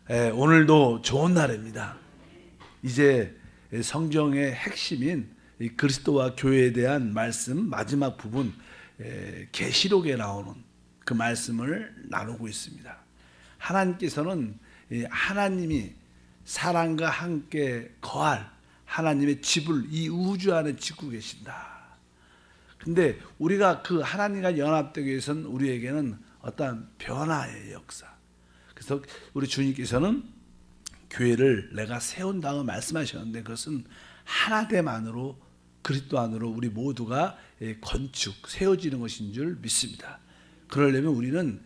오늘도 좋은 날입니다. 이제 성경의 핵심인 이 그리스도와 교회에 대한 말씀 마지막 부분 계시록에 나오는 그 말씀을 나누고 있습니다. 하나님께서는 하나님이 사람과 함께 거할 하나님의 집을 이 우주 안에 짓고 계신다. 근데 우리가 그 하나님과 연합되기 위해서는 우리에게는 어떤 변화의 역사. 그래서 우리 주님께서는 교회를 내가 세운다고 말씀하셨는데 그것은 하나됨 안으로 그리스도 안으로 우리 모두가 건축 세워지는 것인 줄 믿습니다. 그러려면 우리는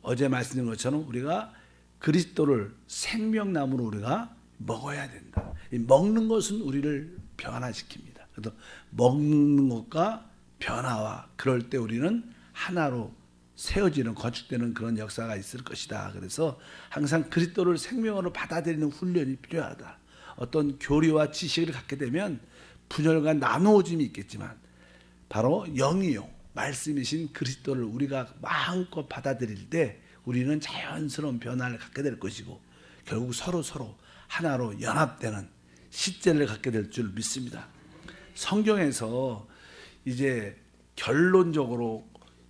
어제 말씀드린 것처럼 우리가 그리스도를 생명나무로 우리가 먹어야 된다. 먹는 것은 우리를 변화시킵니다. 그래서 먹는 것과 변화와 그럴 때 우리는 하나로 세워지는 건축되는 그런 역사가 있을 것이다. 그래서 항상 그리스도를 생명으로 받아들이는 훈련이 필요하다. 어떤 교리와 지식을 갖게 되면 분열과 나누어짐이 있겠지만 바로 영이요 말씀이신 그리스도를 우리가 마음껏 받아들일 때 우리는 자연스러운 변화를 갖게 될 것이고 결국 서로 하나로 연합되는 시제를 갖게 될 줄 믿습니다. 성경에서 이제 결론적으로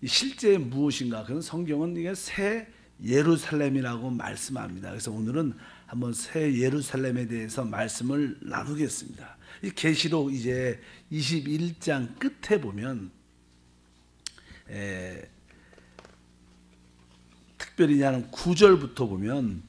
실제 무엇인가? 그건 성경은 이게 새 예루살렘이라고 말씀합니다. 그래서 오늘은 한번 새 예루살렘에 대해서 말씀을 나누겠습니다. 이 계시록 이제 21장 끝에 보면 특별히 하는 9절부터 보면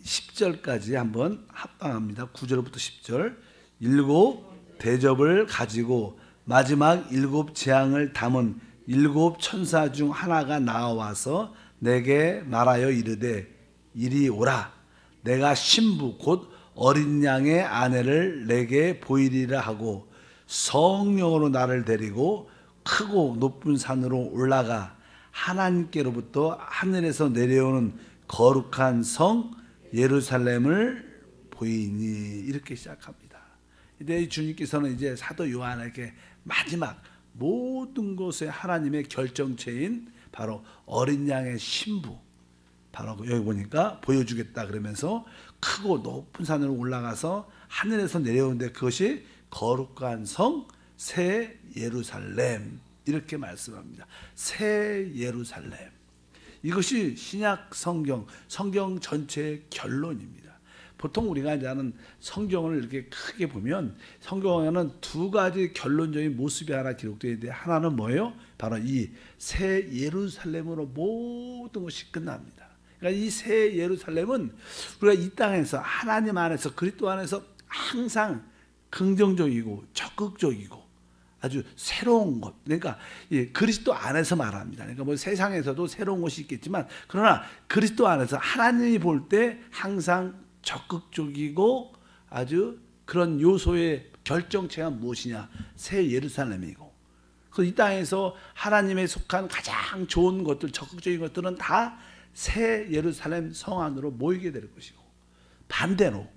10절까지 한번 합방합니다. 9절부터 10절. 일곱 대접을 가지고 마지막 일곱 재앙을 담은 일곱 천사 중 하나가 나와서 내게 말하여 이르되 이리 오라. 내가 신부 곧 어린 양의 아내를 내게 보이리라 하고 성령으로 나를 데리고 크고 높은 산으로 올라가 하나님께로부터 하늘에서 내려오는 거룩한 성 예루살렘을 보이니. 이렇게 시작합니다. 이제 주님께서는 이제 사도 요한에게 마지막 모든 것에 하나님의 결정체인 바로 어린 양의 신부, 바로 여기 보니까 보여주겠다 그러면서 크고 높은 산으로 올라가서 하늘에서 내려오는데 그것이 거룩한 성 새 예루살렘 이렇게 말씀합니다. 새 예루살렘. 이것이 신약 성경 전체의 결론입니다. 보통 우리가 이제 하는 성경을 이렇게 크게 보면 성경에는 두 가지 결론적인 모습이 하나 기록되어 있는데 하나는 뭐예요? 바로 이 새 예루살렘으로 모든 것이 끝납니다. 그러니까 이 새 예루살렘은 우리가 이 땅에서 하나님 안에서 그리스도 안에서 항상 긍정적이고 적극적이고 아주 새로운 것. 그러니까 그리스도 안에서 말합니다. 그러니까 뭐 세상에서도 새로운 것이 있겠지만 그러나 그리스도 안에서 하나님이 볼 때 항상 적극적이고 아주 그런 요소의 결정체가 무엇이냐? 새 예루살렘이고. 그래서 이 땅에서 하나님에 속한 가장 좋은 것들, 적극적인 것들은 다 새 예루살렘 성 안으로 모이게 될 것이고 반대로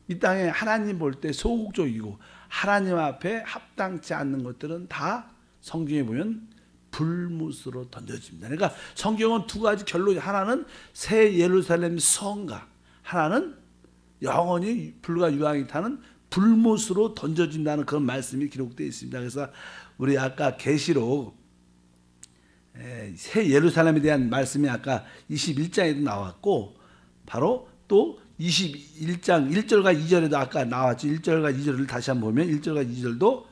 이 땅에 하나님 볼 때 소극적이고 하나님 앞에 합당치 않는 것들은 다 성경에 보면 불못으로 던져집니다. 그러니까 성경은 두 가지 결론이 하나는 새 예루살렘 성가 하나는 영원히 불과 유황이 타는 불못으로 던져진다는 그런 말씀이 기록되어 있습니다. 그래서 우리 아까 계시록 새 예루살렘에 대한 말씀이 아까 21장에도 나왔고 바로 또 21장 1절과 2절에도 아까 나왔죠. 1절과 2절을 다시 한번 보면 1절과 2절도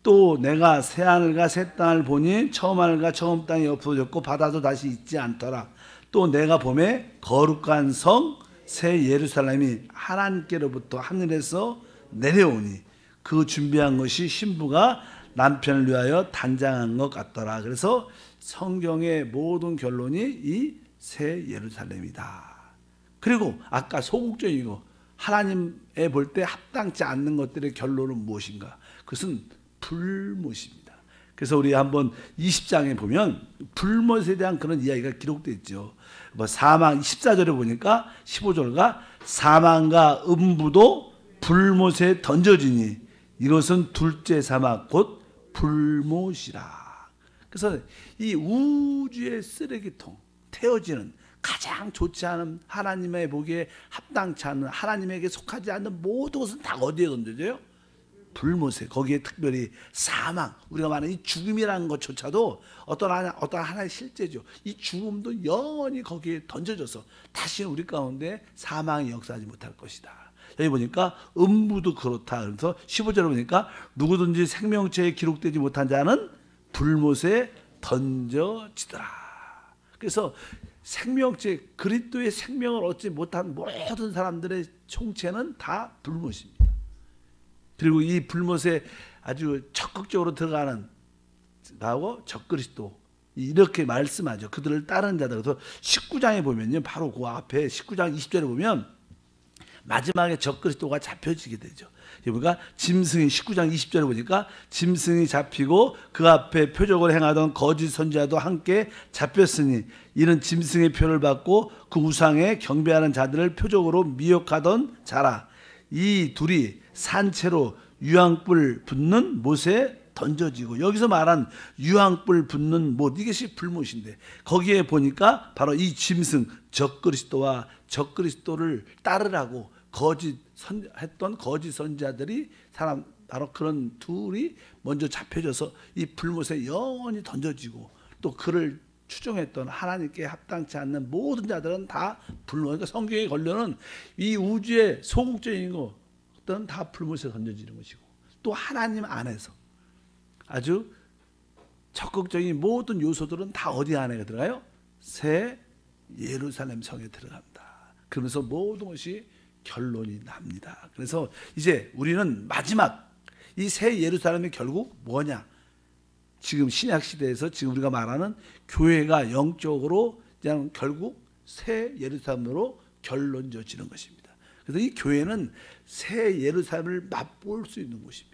또 내가 새 하늘과 새 땅을 보니 처음 하늘과 처음 땅이 없어졌고 바다도 다시 있지 않더라. 또 내가 보매 거룩한 성 새 예루살렘이 하나님께로부터 하늘에서 내려오니 그 준비한 것이 신부가 남편을 위하여 단장한 것 같더라. 그래서 성경의 모든 결론이 이 새 예루살렘이다. 그리고 아까 소극적이고 하나님에 볼 때 합당치 않는 것들의 결론은 무엇인가? 그것은 불못입니다. 그래서 우리 한번 20장에 보면 불못에 대한 그런 이야기가 기록되어 있죠. 뭐 사망 14절에 보니까 15절과 사망과 음부도 불못에 던져지니 이것은 둘째 사막 곧 불못이라. 그래서 이 우주의 쓰레기통 태워지는 가장 좋지 않은, 하나님의 보기에 합당치 않은, 하나님에게 속하지 않는 모든 것은 다 어디에 던져져요? 불못에. 거기에 특별히 사망, 우리가 말하는 이 죽음이라는 것조차도 어떤 하나의 실제죠. 이 죽음도 영원히 거기에 던져져서 다시는 우리 가운데 사망이 역사하지 못할 것이다. 여기 보니까 음부도 그렇다. 그래서 15절에 보니까 누구든지 생명체에 기록되지 못한 자는 불못에 던져지더라. 그래서 생명체, 그리스도의 생명을 얻지 못한 모든 사람들의 총체는 다 불못입니다. 그리고 이 불못에 아주 적극적으로 들어가는 나하고 적그리스도, 이렇게 말씀하죠. 그들을 따르는 자들. 그래서 19장에 보면요, 바로 그 앞에 19장 20절에 보면 마지막에 적그리스도가 잡혀지게 되죠. 그러니까 짐승이 19장 20절에 보니까 짐승이 잡히고 그 앞에 표적을 행하던 거짓 선지자도 함께 잡혔으니 이는 짐승의 표를 받고 그 우상에 경배하는 자들을 표적으로 미혹하던 자라. 이 둘이 산채로 유황불 붙는 못에 던져지고, 여기서 말한 유황불 붙는 못, 이것이 불못인데 거기에 보니까 바로 이 짐승 적그리스도와 적그리스도를 따르라고 했던 거짓 선지자들이 바로 그런 둘이 먼저 잡혀져서 이 불못에 영원히 던져지고, 또 그를 추종했던 하나님께 합당치 않는 모든 자들은 다 불못. 그러니까 성경에 걸려는 이 우주의 소극적인 것들은 다 불못에 던져지는 것이고, 또 하나님 안에서 아주 적극적인 모든 요소들은 다 어디 안에 들어가요? 새 예루살렘 성에 들어갑니다. 그러면서 모든 것이 결론이 납니다. 그래서 이제 우리는 마지막 이 새 예루살렘이 결국 뭐냐? 지금 신약 시대에서 지금 우리가 말하는 교회가 영적으로 그냥 결국 새 예루살렘으로 결론져지는 것입니다. 그래서 이 교회는 새 예루살렘을 맛볼 수 있는 곳입니다.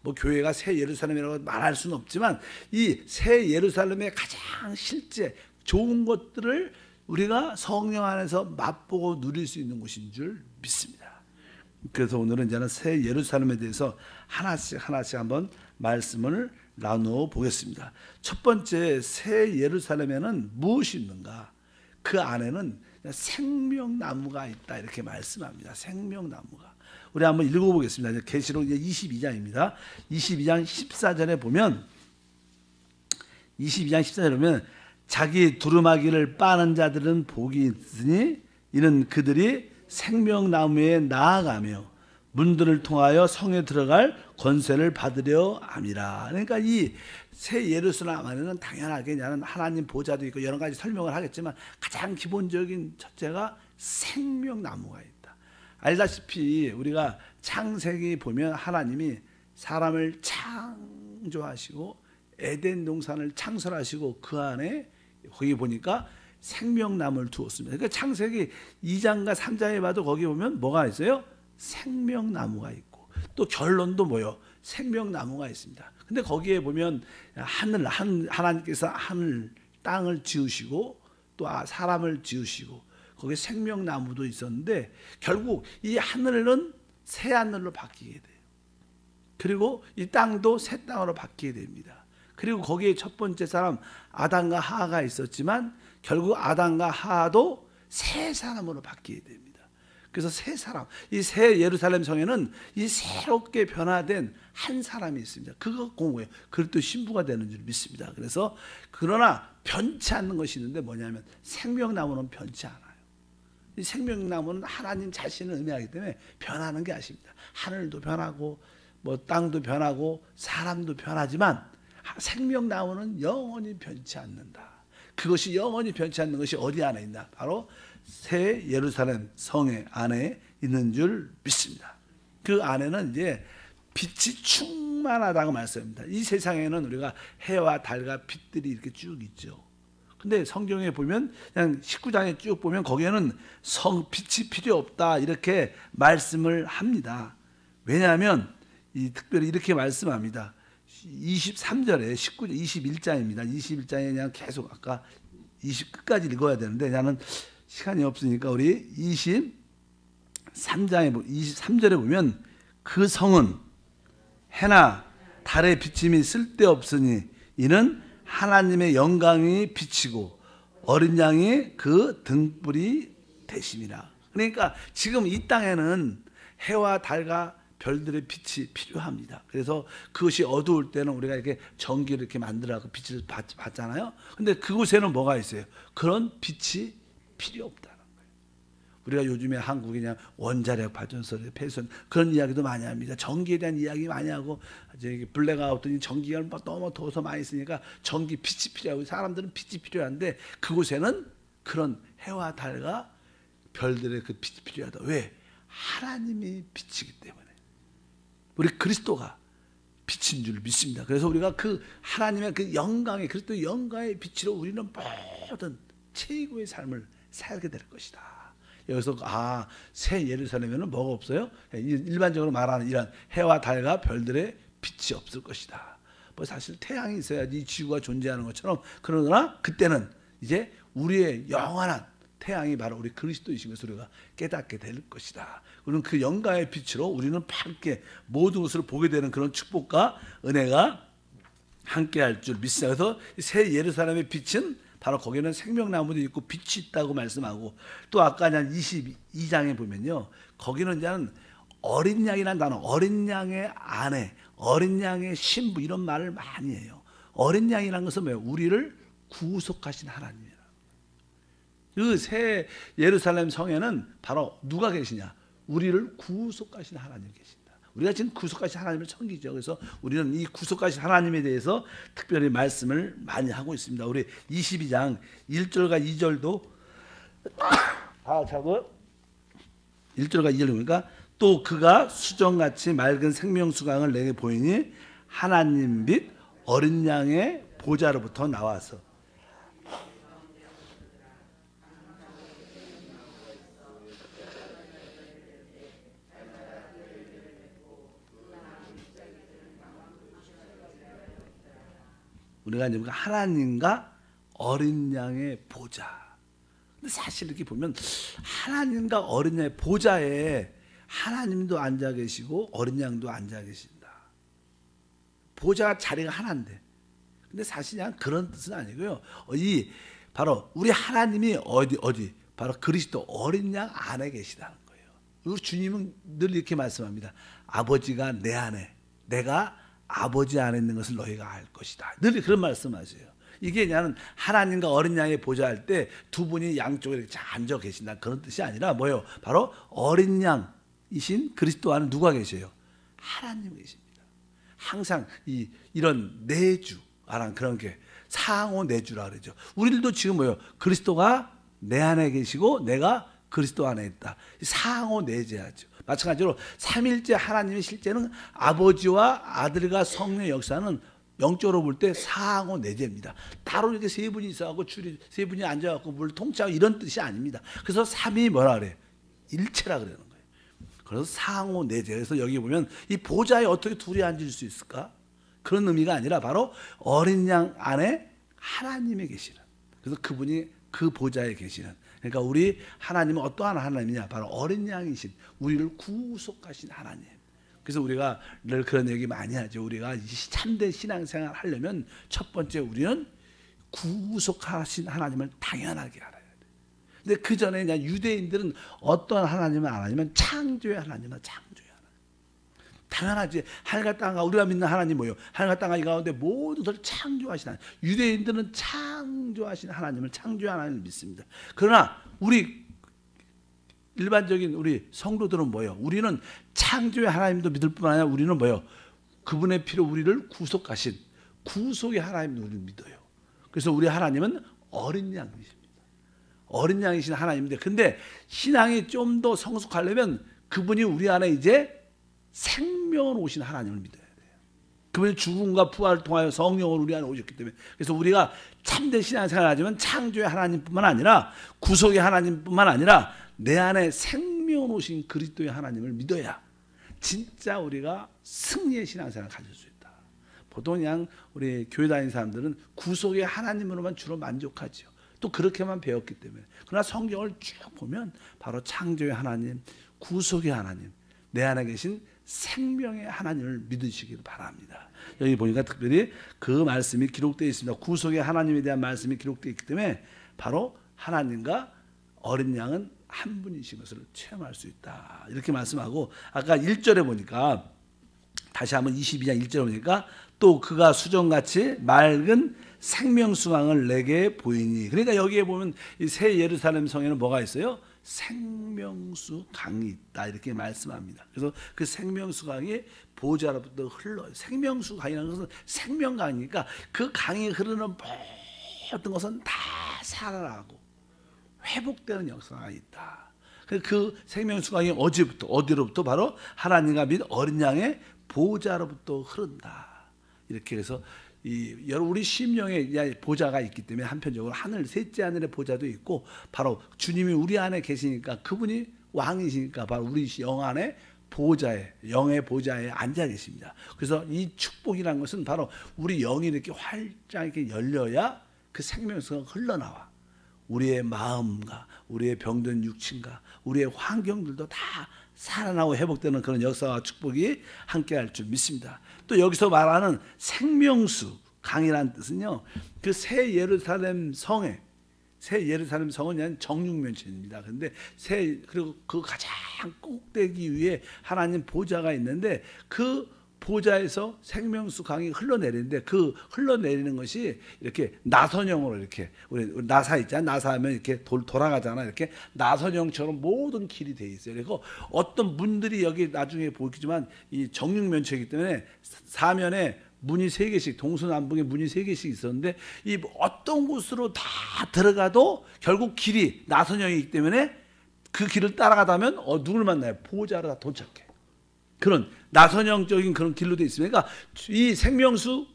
뭐 교회가 새 예루살렘이라고 말할 수는 없지만 이 새 예루살렘의 가장 실제 좋은 것들을 우리가 성령 안에서 맛보고 누릴 수 있는 곳인 줄 믿습니다. 그래서 오늘은 이제는 새 예루살렘에 대해서 하나씩 한번 말씀을 나누어 보겠습니다. 첫 번째, 새 예루살렘에는 무엇이 있는가? 그 안에는 생명나무가 있다, 이렇게 말씀합니다. 생명나무가. 우리 한번 읽어보겠습니다. 계시록 22장입니다. 22장 14절에 보면, 22장 14절에 보면 자기 두루마기를 빠는 자들은 복이 있으니 이는 그들이 생명나무에 나아가며 문들을 통하여 성에 들어갈 권세를 받으려 함이라. 그러니까 이 새 예루살렘 안에는 당연하게 하나님 보좌도 있고 여러 가지 설명을 하겠지만 가장 기본적인 첫째가 생명나무가 있다. 알다시피 우리가 창세기 보면 하나님이 사람을 창조하시고 에덴 동산을 창설하시고 그 안에 거기 보니까 생명나무를 두었습니다. 그러니까 창세기 2장과 3장에 봐도 거기 보면 뭐가 있어요? 생명나무가 있고, 또 결론도 뭐요? 생명나무가 있습니다. 근데 거기에 보면 하나님께서 하늘, 땅을 지으시고 또 사람을 지으시고 거기에 생명나무도 있었는데 결국 이 하늘은 새 하늘로 바뀌게 돼요. 그리고 이 땅도 새 땅으로 바뀌게 됩니다. 그리고 거기에 첫 번째 사람 아담과 하하가 있었지만 결국 아담과 하하도 새 사람으로 바뀌게 됩니다. 그래서 새 사람, 이 새 예루살렘 성에는 이 새롭게 변화된 한 사람이 있습니다. 그거 공부해요. 그것도 신부가 되는 줄 믿습니다. 그래서 그러나 변치 않는 것이 있는데 뭐냐면 생명나무는 변치 않아요. 이 생명나무는 하나님 자신을 의미하기 때문에 변하는 게 아닙니다. 하늘도 변하고 뭐 땅도 변하고 사람도 변하지만 생명나무는 영원히 변치 않는다. 그것이 영원히 변치 않는 것이 어디 안에 있나? 바로 새 예루살렘 성의 안에 있는 줄 믿습니다. 그 안에는 이제 빛이 충만하다고 말씀합니다. 이 세상에는 우리가 해와 달과 빛들이 이렇게 쭉 있죠. 근데 성경에 보면 그냥 19장에 쭉 보면 거기에는 빛이 필요 없다 이렇게 말씀을 합니다. 왜냐하면 특별히 이렇게 말씀합니다. 23절에 21장입니다. 21장에 그냥 계속 아까 20 끝까지 읽어야 되는데 나는 시간이 없으니까 우리 23절에 보면 그 성은 해나 달의 비침이 쓸데없으니 이는 하나님의 영광이 비치고 어린 양이 그 등불이 되심이라. 그러니까 지금 이 땅에는 해와 달과 별들의 빛이 필요합니다. 그래서 그것이 어두울 때는 우리가 이렇게 전기를 이렇게 만들어서 빛을 받잖아요. 근데 그곳에는 뭐가 있어요? 그런 빛이 필요 없다는 거예요. 우리가 요즘에 한국이 그냥 원자력 발전소를 폐선 그런 이야기도 많이 합니다. 전기에 대한 이야기 많이 하고 이제 블랙아웃이 전기가 너무 더워서 많이 쓰니까 전기 빛이 필요하고 사람들은 빛이 필요한데 그곳에는 그런 해와 달과 별들의 그 빛이 필요하다. 왜? 하나님이 빛이기 때문에. 우리 그리스도가 빛인 줄 믿습니다. 그래서 우리가 그 하나님의 그 영광의 그리스도의 영광의 빛으로 우리는 모든 최고의 삶을 살게 될 것이다. 여기서 새 예루살렘에는 뭐가 없어요? 일반적으로 말하는 이런 해와 달과 별들의 빛이 없을 것이다. 뭐 사실 태양이 있어야지 이 지구가 존재하는 것처럼 그러나 그때는 이제 우리의 영원한 태양이 바로 우리 그리스도이신 것을 우리가 깨닫게 될 것이다. 그럼 그 영광의 빛으로 우리는 함께 모든 것을 보게 되는 그런 축복과 은혜가 함께 할 줄 믿습니다. 그래서 새 예루살렘의 빛은 바로 거기는 생명나무도 있고 빛이 있다고 말씀하고 또 아까 22장에 보면요. 거기는 이제 어린 양이라는 단어, 어린 양의 아내, 어린 양의 신부 이런 말을 많이 해요. 어린 양이라는 것은 뭐예요? 우리를 구속하신 하나님이에요. 그 새 예루살렘 성에는 바로 누가 계시냐? 우리를 구속하신 하나님 계신다. 우리가 지금 구속하신 하나님을 섬기죠. 그래서 우리는 이 구속하신 하나님에 대해서 특별히 말씀을 많이 하고 있습니다. 우리 22장 1절과 2절도 다 자고 1절과 2절 보니까 또 그가 수정같이 맑은 생명수강을 내게 보이니 하나님 빛 어린 양의 보좌로부터 나와서 우리가 이제 하나님과 어린 양의 보좌. 근데 사실 이렇게 보면 하나님과 어린 양의 보좌에 하나님도 앉아 계시고 어린 양도 앉아 계신다. 보좌 자리가 하나인데. 근데 사실 그냥 그런 뜻은 아니고요. 이 바로 우리 하나님이 어디 바로 그리스도 어린 양 안에 계시다는 거예요. 우리 주님은 늘 이렇게 말씀합니다. 아버지가 내 안에, 내가 아버지 안에 있는 것을 너희가 알 것이다. 늘 그런 말씀하세요. 이게 그냥 하나님과 어린 양의 보좌할 때 두 분이 양쪽에 이렇게 앉아 계신다 그런 뜻이 아니라 뭐예요? 바로 어린 양이신 그리스도 안에 누가 계세요? 하나님 계십니다. 항상 이런 내주라는 그런 게 상호 내주라 그러죠. 우리들도 지금 뭐예요? 그리스도가 내 안에 계시고 내가 그리스도 안에 있다. 상호 내재하죠. 마찬가지로 삼일째 하나님의 실제는 아버지와 아들과 성령의 역사는 영적으로 볼 때 상호 내재입니다. 따로 이렇게 세 분이 있어갖고 줄이 세 분이 앉아갖고 물 통치하고 이런 뜻이 아닙니다. 그래서 삼위 뭐라 그래? 일체라 그러는 거예요. 그래서 상호 내재. 그래서 여기 보면 이 보좌에 어떻게 둘이 앉을 수 있을까? 그런 의미가 아니라 바로 어린 양 안에 하나님이 계시는. 그래서 그분이 그 보좌에 계시는. 그러니까 우리 하나님은 어떠한 하나님이냐? 바로 어린 양이신 우리를 구속하신 하나님. 그래서 우리가 늘 그런 얘기 많이 하죠. 우리가 참된 신앙생활 하려면 첫 번째 우리는 구속하신 하나님을 당연하게 알아야 돼. 근데 그 전에 그냥 유대인들은 어떤 하나님을 알았냐면 창조의 하나님을 창조의 하나님. 당연하지. 하늘과 땅과 우리가 믿는 하나님 뭐예요? 하늘과 땅과 이 가운데 모든 것을 창조하신 하나님. 유대인들은 창조하신 하나님을 창조의 하나님을 믿습니다. 그러나 우리 일반적인 우리 성도들은 뭐예요? 우리는 창조의 하나님도 믿을 뿐만 아니라 우리는 뭐예요? 그분의 피로 우리를 구속하신 구속의 하나님도 우리를 믿어요. 그래서 우리 하나님은 어린 양이십니다. 어린 양이신 하나님인데 근데 신앙이 좀 더 성숙하려면 그분이 우리 안에 이제 생명을 오신 하나님을 믿어야 돼요. 그분이 죽음과 부활을 통하여 성령을 우리 안에 오셨기 때문에 그래서 우리가 참된 신앙생활을 하지만 창조의 하나님뿐만 아니라 구속의 하나님뿐만 아니라 내 안에 생명 오신 그리스도의 하나님을 믿어야 진짜 우리가 승리의 신앙생활을 가질 수 있다. 보통 그냥 우리 교회 다니는 사람들은 구속의 하나님으로만 주로 만족하죠. 또 그렇게만 배웠기 때문에. 그러나 성경을 쭉 보면 바로 창조의 하나님, 구속의 하나님, 내 안에 계신 생명의 하나님을 믿으시길 바랍니다. 여기 보니까 특별히 그 말씀이 기록되어 있습니다. 구속의 하나님에 대한 말씀이 기록되어 있기 때문에 바로 하나님과 어린 양은 한 분이신 것을 체험할 수 있다. 이렇게 말씀하고, 아까 1절에 보니까 다시 한번 22장 1절에 보니까 또 그가 수정같이 맑은 생명수강을 내게 보이니. 그러니까 여기에 보면 이 새 예루살렘 성에는 뭐가 있어요? 생명수강이 있다, 이렇게 말씀합니다. 그래서 그 생명수강이 보좌로부터 흘러요. 생명수강이라는 것은 생명강이니까 그 강이 흐르는 모든 것은 다 살아나고 회복되는 역사가 있다. 그 생명수강이 어디로부터? 바로 하나님과 및 어린 양의 보좌로부터 흐른다. 이렇게 해서 우리 심령에 보좌가 있기 때문에 한편적으로 셋째 하늘의 보좌도 있고, 바로 주님이 우리 안에 계시니까 그분이 왕이시니까 바로 우리 영 안에 영의 보좌에 앉아 계십니다. 그래서 이 축복이라는 것은 바로 우리 영이 이렇게 활짝 이렇게 열려야 그 생명수가 흘러나와. 우리의 마음과 우리의 병든 육신과 우리의 환경들도 다 살아나고 회복되는 그런 역사와 축복이 함께할 줄 믿습니다. 또 여기서 말하는 생명수 강이라는 뜻은요, 그 새 예루살렘 성은 정육면체입니다. 그런데 그리고 그 가장 꼭대기 위에 하나님 보좌가 있는데, 그 보좌에서 생명수 강이 흘러내리는데, 그 흘러내리는 것이 이렇게 나선형으로, 이렇게 우리 나사 있잖아요. 나사하면 이렇게 돌아가잖아요. 이렇게 나선형처럼 모든 길이 돼 있어요. 그리고 어떤 문들이 여기 나중에 보이지만 이 정육면체이기 때문에 사면에 문이 3개씩, 동서남북에 문이 3개씩 있었는데, 이 어떤 곳으로 다 들어가도 결국 길이 나선형이기 때문에 그 길을 따라가다면 누굴 만나요? 보좌로 다 도착해. 그런 나선형적인 그런 길로 되어 있습니다. 그러니까 이 생명수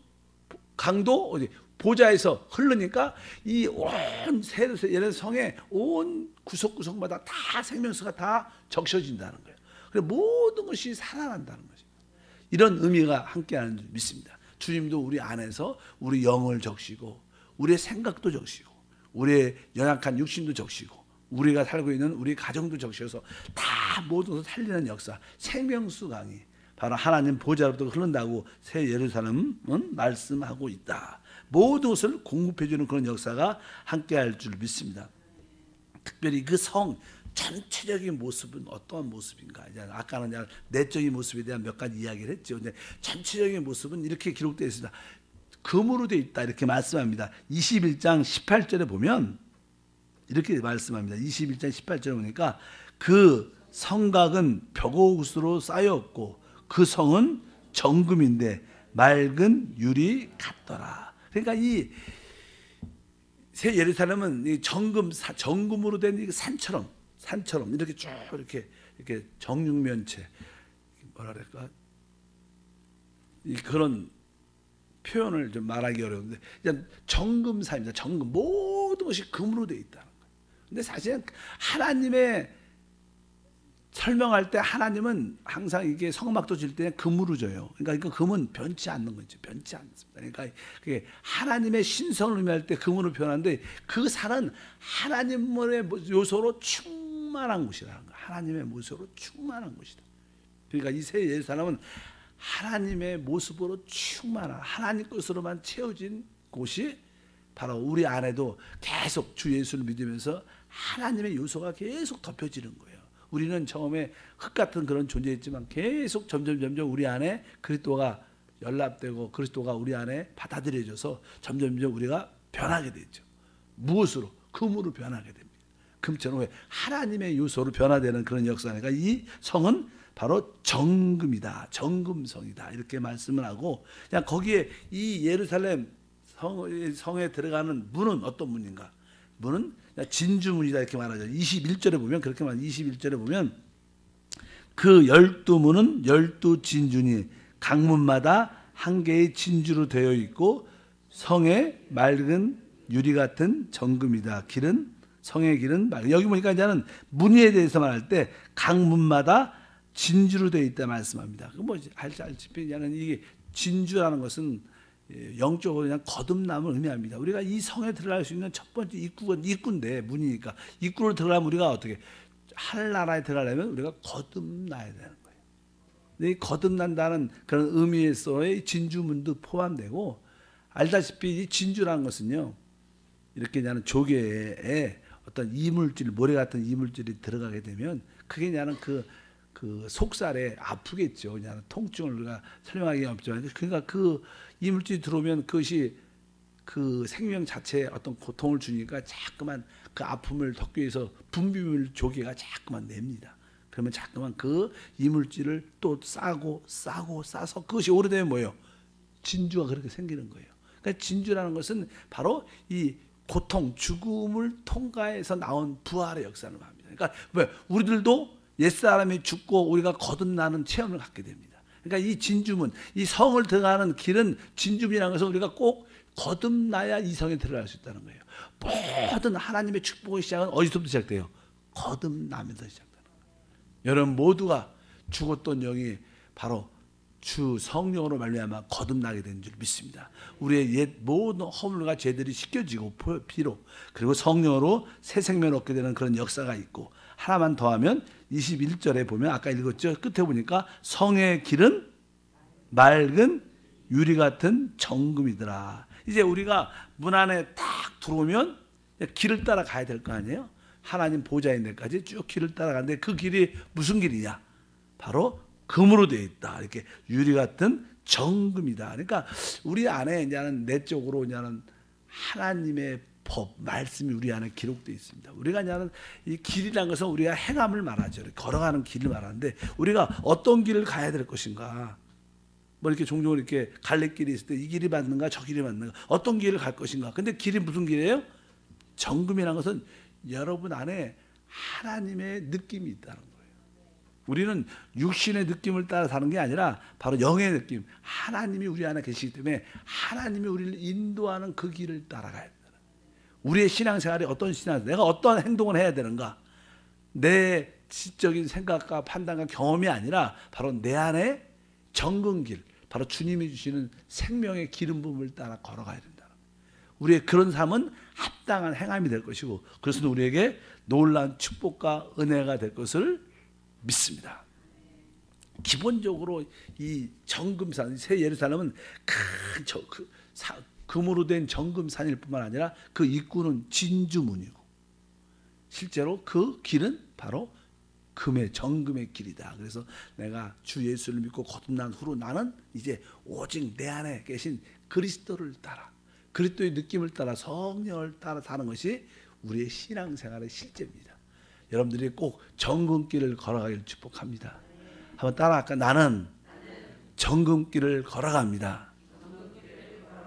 강도 보좌에서 흐르니까 이 온 성의 온 구석구석마다 다 생명수가 다 적셔진다는 거예요. 그래서 모든 것이 살아난다는 거죠. 이런 의미가 함께하는 줄 믿습니다. 주님도 우리 안에서 우리 영을 적시고, 우리의 생각도 적시고, 우리의 연약한 육신도 적시고, 우리가 살고 있는 우리 가정도 적셔서 다 모든 것을 살리는 역사, 생명수 강이 바로 하나님 보좌로부터 흐른다고 새 예루살렘은 말씀하고 있다. 모든 것을 공급해 주는 그런 역사가 함께할 줄 믿습니다. 특별히 그 성 전체적인 모습은 어떠한 모습인가? 아까는 내적인 모습에 대한 몇 가지 이야기를 했죠. 근데 전체적인 모습은 이렇게 기록되어 있습니다. 금으로 되어 있다, 이렇게 말씀합니다. 21장 18절에 보면 이렇게 말씀합니다. 21장 18절에 보니까 그 성곽은 벽옷으로 쌓였고 그 성은 정금인데 맑은 유리 같더라. 그러니까 이 새 예루살렘은 이 정금으로 된 산처럼 이렇게 쭉 이렇게 정육면체, 뭐라 그럴까, 그런 표현을 좀 말하기 어려운데 그냥 정금사입니다. 정금, 모든 것이 금으로 되어 있다는 거예요. 근데 사실은 하나님의 설명할 때 하나님은 항상 이게 성막도 질 때 금으로 져요. 그러니까 금은 변치 않는 거죠. 변치 않습니다. 그러니까 그게 하나님의 신성을 의미할 때 금으로 표현하는데, 그 산은 하나님의 요소로 충만한 곳이라는 거예요. 하나님의 모습으로 충만한 곳이다. 그러니까 이 새 예루살렘은 하나님의 모습으로 충만한, 하나님 것으로만 채워진 곳이 바로 우리 안에도 계속 주 예수를 믿으면서 하나님의 요소가 계속 덮여지는 거예요. 우리는 처음에 흙 같은 그런 존재였지만 계속 점점 우리 안에 그리스도가 연락되고 그리스도가 우리 안에 받아들여져서 점점 우리가 변하게 되죠. 무엇으로? 금으로 변하게 됩니다. 금처럼 하나님의 요소로 변화되는 그런 역사니까 이 성은 바로 정금이다, 정금성이다, 이렇게 말씀을 하고, 그냥 거기에 이 예루살렘 성에 들어가는 문은 어떤 문인가? 문은 진주문이다, 이렇게 말하죠. 21절에 보면 그렇게 말합니다. 21절에 보면 그 12문은 12진주니 각문마다 한 개의 진주로 되어 있고 성의 맑은 유리 같은 정금이다. 성의 길은 맑은. 여기 보니까 이제는 문에 대해서 말할 때 각 문마다 진주로 되어 있다 말씀합니다. 그 뭐 알다시피 이게 진주라는 것은 영적으로 그냥 거듭남을 의미합니다. 우리가 이 성에 들어갈 수 있는 첫 번째 입구인데, 문이니까 입구로 들어가면 우리가 어떻게 하늘나라에 들어가려면 우리가 거듭나야 되는 거예요. 근데 이 거듭난다는 그런 의미에서의 진주문도 포함되고, 알다시피 이 진주라는 것은요, 이렇게 그냥 조개에 어떤 이물질, 모래 같은 이물질이 들어가게 되면 그게 그냥 그 속살에 아프겠죠. 그냥 통증을 우리가 설명하기 없지만, 그러니까 그 이물질이 들어오면 그것이 그 생명 자체에 어떤 고통을 주니까 자꾸만 그 아픔을 덮기 위해서 분비물 조개가 자꾸만 냅니다. 그러면 자꾸만 그 이물질을 또 싸서 그것이 오래되면 뭐예요? 진주가 그렇게 생기는 거예요. 그러니까 진주라는 것은 바로 이 고통, 죽음을 통과해서 나온 부활의 역사를 말합니다. 그러니까 왜 우리들도 옛사람이 죽고 우리가 거듭나는 체험을 갖게 됩니다. 그러니까 이 진주문, 이 성을 들어가는 길은 진주문이라는 것은 우리가 꼭 거듭나야 이 성에 들어갈 수 있다는 거예요. 모든 하나님의 축복의 시작은 어디서부터 시작돼요? 거듭나면서 시작되는 거예요. 여러분 모두가 죽었던 영이 바로 주 성령으로 말미암아 거듭나게 된 줄 믿습니다. 우리의 옛 모든 허물과 죄들이 씻겨지고 피로, 그리고 성령으로 새 생명을 얻게 되는 그런 역사가 있고, 하나만 더하면 21절에 보면 아까 읽었죠. 끝에 보니까 성의 길은 맑은 유리 같은 정금이더라. 이제 우리가 문 안에 딱 들어오면 길을 따라 가야 될 거 아니에요. 하나님 보좌인 데까지 쭉 길을 따라가는데 그 길이 무슨 길이냐? 바로 금으로 되어 있다. 이렇게 유리 같은 정금이다. 그러니까 우리 안에 이제는 내적으로 이제는 하나님의 법, 말씀이 우리 안에 기록되어 있습니다. 우리가 이제는 이 길이라는 것은 우리가 행함을 말하죠. 걸어가는 길을 말하는데 우리가 어떤 길을 가야 될 것인가? 뭐 이렇게 종종 이렇게 갈래길이 있을 때 이 길이 맞는가 저 길이 맞는가, 어떤 길을 갈 것인가. 근데 길이 무슨 길이에요? 정금이라는 것은 여러분 안에 하나님의 느낌이 있다는 거예요. 우리는 육신의 느낌을 따라 사는 게 아니라 바로 영의 느낌, 하나님이 우리 안에 계시기 때문에 하나님이 우리를 인도하는 그 길을 따라가야 된다. 우리의 신앙생활이 어떤 신앙생활, 내가 어떤 행동을 해야 되는가, 내 지적인 생각과 판단과 경험이 아니라 바로 내 안에 정금길, 바로 주님이 주시는 생명의 기름 부음을 따라 걸어가야 된다. 우리의 그런 삶은 합당한 행함이 될 것이고, 그것은 우리에게 놀라운 축복과 은혜가 될 것을 믿습니다. 기본적으로 이 정금산, 새 예루살렘은 큰 금으로 된 정금산일 뿐만 아니라 그 입구는 진주문이고, 실제로 그 길은 바로 정금의 길이다. 그래서 내가 주 예수를 믿고 거듭난 후로 나는 이제 오직 내 안에 계신 그리스도를 따라, 그리스도의 느낌을 따라, 성령을 따라 사는 것이 우리의 신앙생활의 실제입니다. 여러분들이 꼭 정금길을 걸어가기를 축복합니다. 한번 따라할까? 나는 정금길을 걸어갑니다.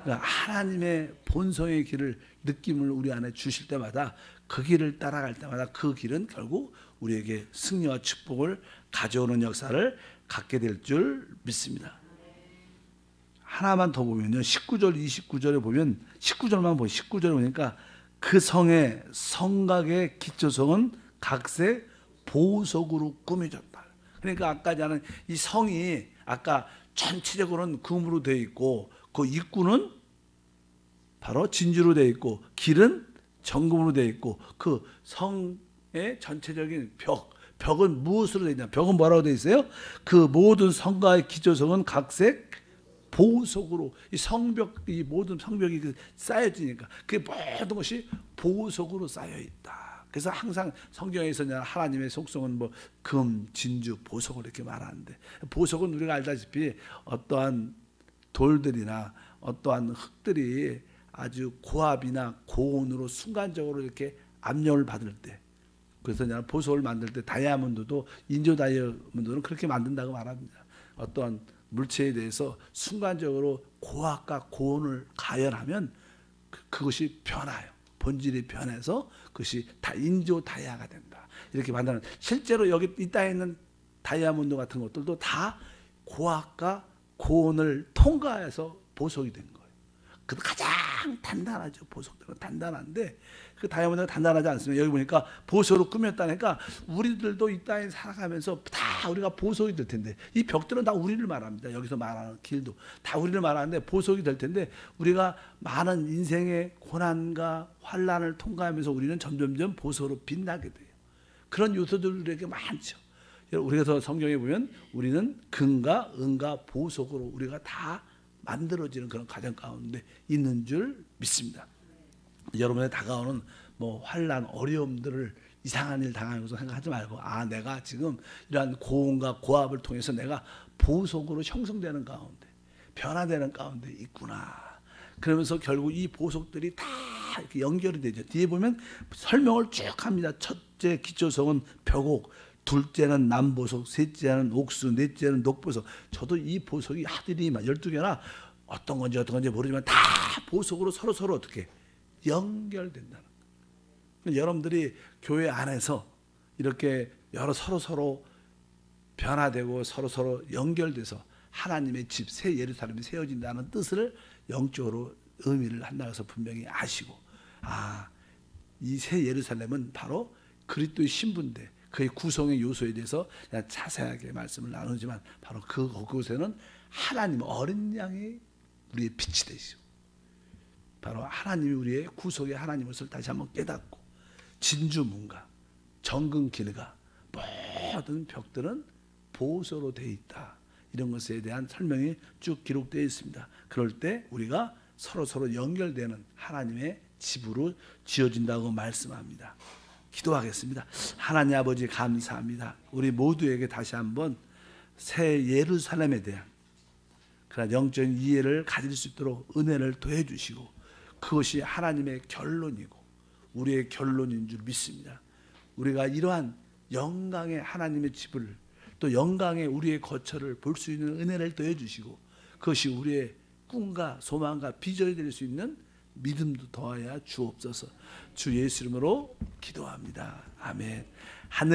그러니까 하나님의 본성의 길을, 느낌을 우리 안에 주실 때마다, 그 길을 따라갈 때마다 그 길은 결국 우리에게 승리와 축복을 가져오는 역사를 갖게 될 줄 믿습니다. 하나만 더 보면요, 19절 29절에 보면, 19절에 보니까 그 성의 성곽의 기초성은 각색 보석으로 꾸며졌다. 그러니까 아까 하는 이 성이 아까 전체적으로는 금으로 되어 있고, 그 입구는 바로 진주로 되어 있고, 길은 정금으로 되어 있고, 그 성의 전체적인 벽은 무엇으로 되어 있냐? 벽은 뭐라고 되어 있어요? 그 모든 성과의 기초성은 각색 보석으로, 이 성벽, 이 모든 성벽이 쌓여지니까 그 모든 것이 보석으로 쌓여 있다. 그래서 항상 성경에서는 하나님의 속성은 뭐 금, 진주, 보석을 이렇게 말하는데, 보석은 우리가 알다시피 어떠한 돌들이나 어떠한 흙들이 아주 고압이나 고온으로 순간적으로 이렇게 압력을 받을 때, 그래서 보석을 만들 때 다이아몬드도, 인조 다이아몬드는 그렇게 만든다고 말합니다. 어떠한 물체에 대해서 순간적으로 고압과 고온을 가열하면 그것이 변화요. 본질이 변해서 그것이 다 인조 다이아가 된다. 이렇게 만드는, 실제로 여기 이 땅에 있는 다이아몬드 같은 것들도 다 고압과 고온을 통과해서 보석이 된 거예요. 그 가장 단단하죠. 보석들은 단단한데 그 다이아몬드가 단단하지 않습니다. 여기 보니까 보석으로 꾸몄다니까 우리들도 이 땅에 살아가면서 다 우리가 보석이 될 텐데, 이 벽들은 다 우리를 말합니다. 여기서 말하는 길도 다 우리를 말하는데 보석이 될 텐데, 우리가 많은 인생의 고난과 환난을 통과하면서 우리는 점점점 보석으로 빛나게 돼요. 그런 요소들이 우리에게 많죠. 우리가 성경에 보면 우리는 금과 은과 보석으로 우리가 다 만들어지는 그런 과정 가운데 있는 줄 믿습니다. 여러분의 다가오는 뭐 환난, 어려움들을 이상한 일 당하는 것으로 생각하지 말고, 내가 지금 이러한 고온과 고압을 통해서 내가 보석으로 형성되는 가운데, 변화되는 가운데 있구나. 그러면서 결국 이 보석들이 다 이렇게 연결이 되죠. 뒤에 보면 설명을 쭉 합니다. 첫째 기초석은 벽옥, 둘째는 남보석, 셋째는 옥수, 넷째는 녹보석. 저도 이 보석이 하들이 12개나 어떤 건지 모르지만 다 보석으로 서로 어떻게 연결된다는 거예요. 여러분들이 교회 안에서 이렇게 서로 변화되고 서로 연결돼서 하나님의 집, 새 예루살렘이 세워진다는 뜻을 영적으로 의미를 한다고 해서 분명히 아시고, 이 새 예루살렘은 바로 그리스도의 신부인데 그의 구성의 요소에 대해서 자세하게 말씀을 나누지만, 바로 그곳에는 하나님 어린 양이 우리의 빛이 되시고, 바로 하나님이 우리의 구속의 하나님을 다시 한번 깨닫고, 진주문과 정금 길가 모든 벽들은 보석으로 되어 있다. 이런 것에 대한 설명이 쭉 기록되어 있습니다. 그럴 때 우리가 서로 연결되는 하나님의 집으로 지어진다고 말씀합니다. 기도하겠습니다. 하나님 아버지 감사합니다. 우리 모두에게 다시 한번 새 예루살렘에 대한 그런 영적인 이해를 가질 수 있도록 은혜를 더해 주시고, 그것이 하나님의 결론이고 우리의 결론인 줄 믿습니다. 우리가 이러한 영광의 하나님의 집을, 또 영광의 우리의 거처를 볼 수 있는 은혜를 더해 주시고, 그것이 우리의 꿈과 소망과 비전이 될 수 있는 믿음도 더하여 주옵소서. 주 예수 이름으로 기도합니다. 아멘. 하늘